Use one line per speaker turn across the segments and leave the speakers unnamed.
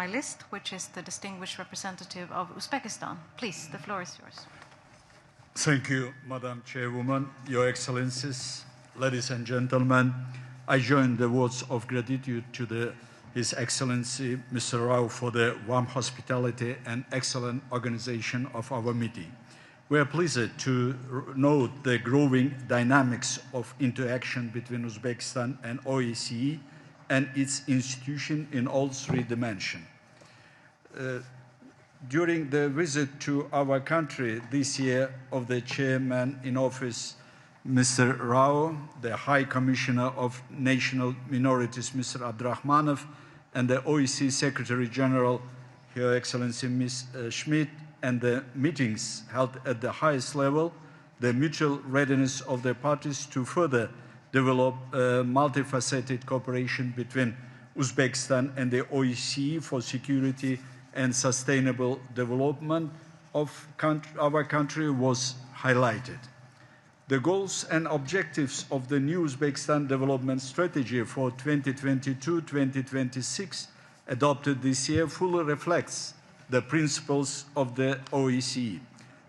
my list, which is the distinguished representative of Uzbekistan. Please, the floor is yours.
Thank you, Madam Chairwoman, Your Excellencies, ladies and gentlemen. I join the words of gratitude to His Excellency, Mr. Rao, for the warm hospitality and excellent organization of our meeting. We are pleased to note the growing dynamics of interaction between Uzbekistan and OSCE and its institution in all three dimensions. During the visit to our country this year of the Chairman in Office, Mr. Rao, the High Commissioner of National Minorities, Mr. Abdurrahmanov, and the OSCE Secretary General, Her Excellency Ms. Schmidt, and the meetings held at the highest level, the mutual readiness of the parties to further develop multifaceted cooperation between Uzbekistan and the OSCE for security and sustainable development of our country was highlighted. The goals and objectives of the new Uzbekistan development strategy for 2022-2026 adopted this year fully reflects the principles of the OSCE.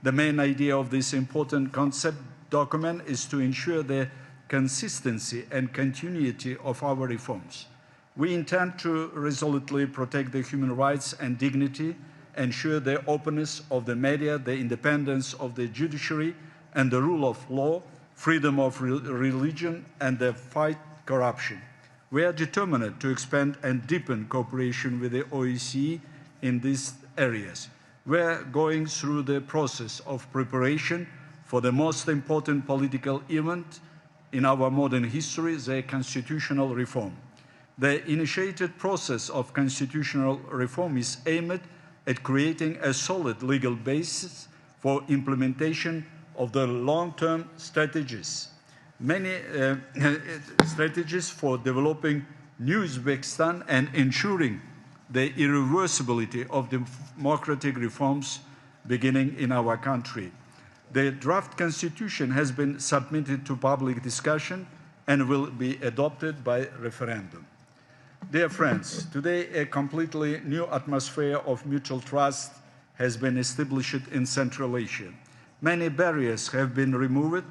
The main idea of this important concept document is to ensure the consistency and continuity of our reforms. We intend to resolutely protect the human rights and dignity, ensure the openness of the media, the independence of the judiciary, and the rule of law, freedom of religion, and the fight corruption. We are determined to expand and deepen cooperation with the OSCE in these areas. We are going through the process of preparation for the most important political event in our modern history, the constitutional reform. The initiated process of constitutional reform is aimed at creating a solid legal basis for implementation of the long-term strategies. Many strategies for developing new Uzbekistan and ensuring the irreversibility of democratic reforms beginning in our country. The draft constitution has been submitted to public discussion and will be adopted by referendum. Dear friends, today a completely new atmosphere of mutual trust has been established in Central Asia. Many barriers have been removed,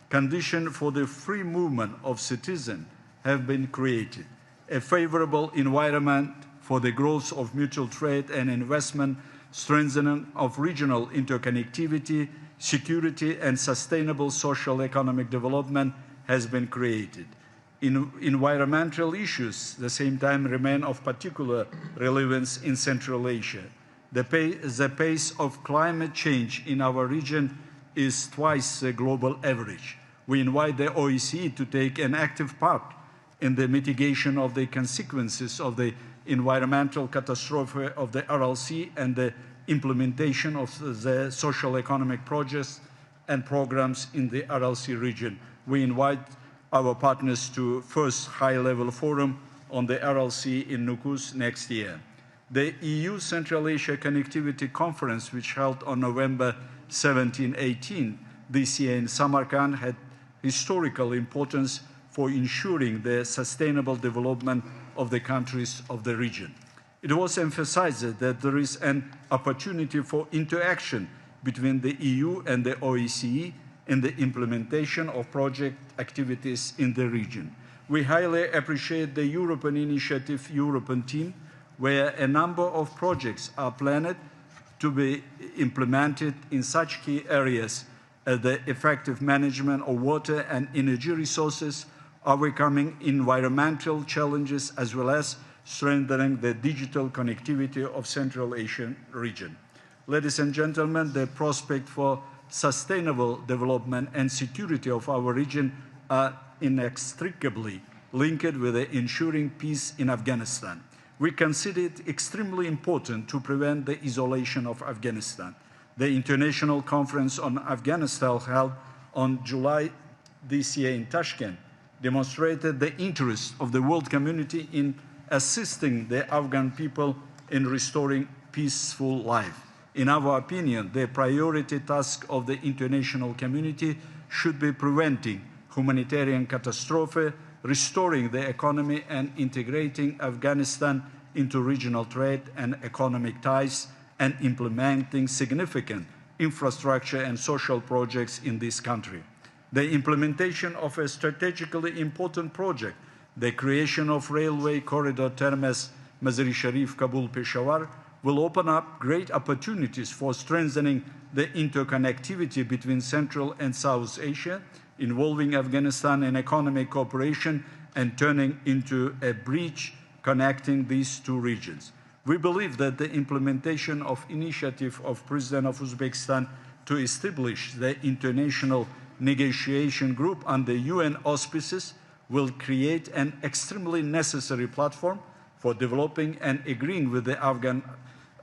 conditions for the free movement of citizens have been created, a favorable environment for the growth of mutual trade and investment, strengthening of regional interconnectivity, security, and sustainable social economic development has been created. Environmental issues, at the same time, remain of particular relevance in Central Asia. The pace of climate change in our region is twice the global average. We invite the OSCE to take an active part in the mitigation of the consequences of the environmental catastrophe of the RLC and the implementation of the social economic projects and programs in the RLC region. We invite our partners to first high-level forum on the RLC in Nukus next year. The EU Central Asia Connectivity Conference, which held on November 17-18 this year in Samarkand, had historical importance for ensuring the sustainable development of the countries of the region. It was emphasized that there is an opportunity for interaction between the EU and the OSCE in the implementation of project activities in the region. We highly appreciate the European Initiative European Team, where a number of projects are planned to be implemented in such key areas as the effective management of water and energy resources, overcoming environmental challenges, as well as strengthening the digital connectivity of Central Asian region. Ladies and gentlemen, the prospect for sustainable development and security of our region are inextricably linked with the ensuring peace in Afghanistan. We consider it extremely important to prevent the isolation of Afghanistan. The International Conference on Afghanistan held on July this year in Tashkent demonstrated the interest of the world community in assisting the Afghan people in restoring peaceful life. In our opinion, the priority task of the international community should be preventing humanitarian catastrophe, restoring the economy, and integrating Afghanistan into regional trade and economic ties and implementing significant infrastructure and social projects in this country. The implementation of a strategically important project, the creation of railway corridor Termez Mazar-e Sharif Kabul Peshawar, will open up great opportunities for strengthening the interconnectivity between Central and South Asia, involving Afghanistan in economic cooperation and turning into a bridge connecting these two regions. We believe that the implementation of initiative of President of Uzbekistan to establish the International Negotiation Group under UN auspices will create an extremely necessary platform for developing and agreeing with the Afghan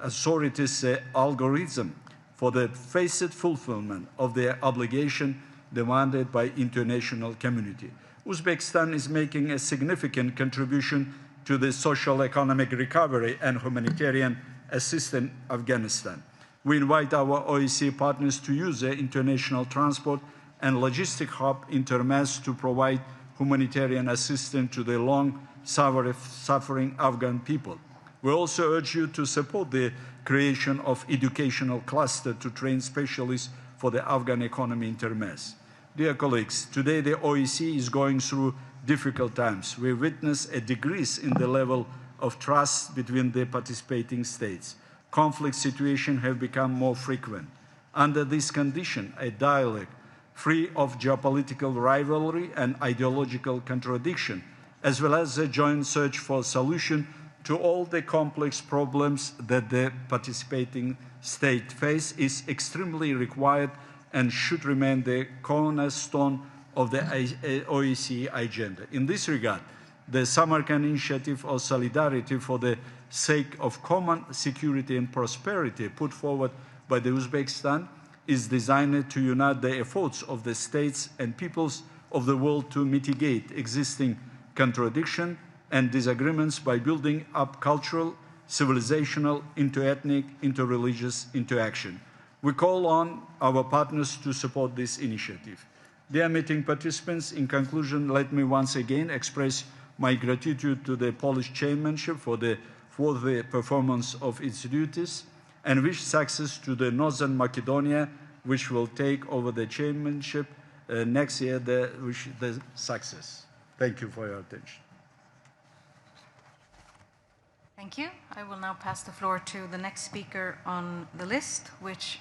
authorities' algorithm for the phased fulfillment of their obligation demanded by international community. Uzbekistan is making a significant contribution to the social economic recovery and humanitarian assistance in Afghanistan. We invite our OSCE partners to use the international transport and logistic hub in Termez to provide humanitarian assistance to the long-suffering Afghan people. We also urge you to support the creation of educational cluster to train specialists for the Afghan economy in Termez. Dear colleagues, today the OSCE is going through difficult times. We witness a decrease in the level of trust between the participating states. Conflict situations have become more frequent. Under this condition, a dialogue free of geopolitical rivalry and ideological contradiction, as well as a joint search for solution to all the complex problems that the participating state face is extremely required and should remain the cornerstone of the OSCE agenda. In this regard, the Samarkand Initiative of Solidarity for the sake of common security and prosperity put forward by the Uzbekistan is designed to unite the efforts of the states and peoples of the world to mitigate existing contradictions and disagreements by building up cultural, civilizational, inter-ethnic, inter-religious interaction. We call on our partners to support this initiative. Dear meeting participants, in conclusion, let me once again express my gratitude to the Polish chairmanship for the performance of its duties and wish success to the Northern Macedonia, which will take over the chairmanship next year, wish the success. Thank you for your attention.
Thank you. I will now pass the floor to the next speaker on the list, which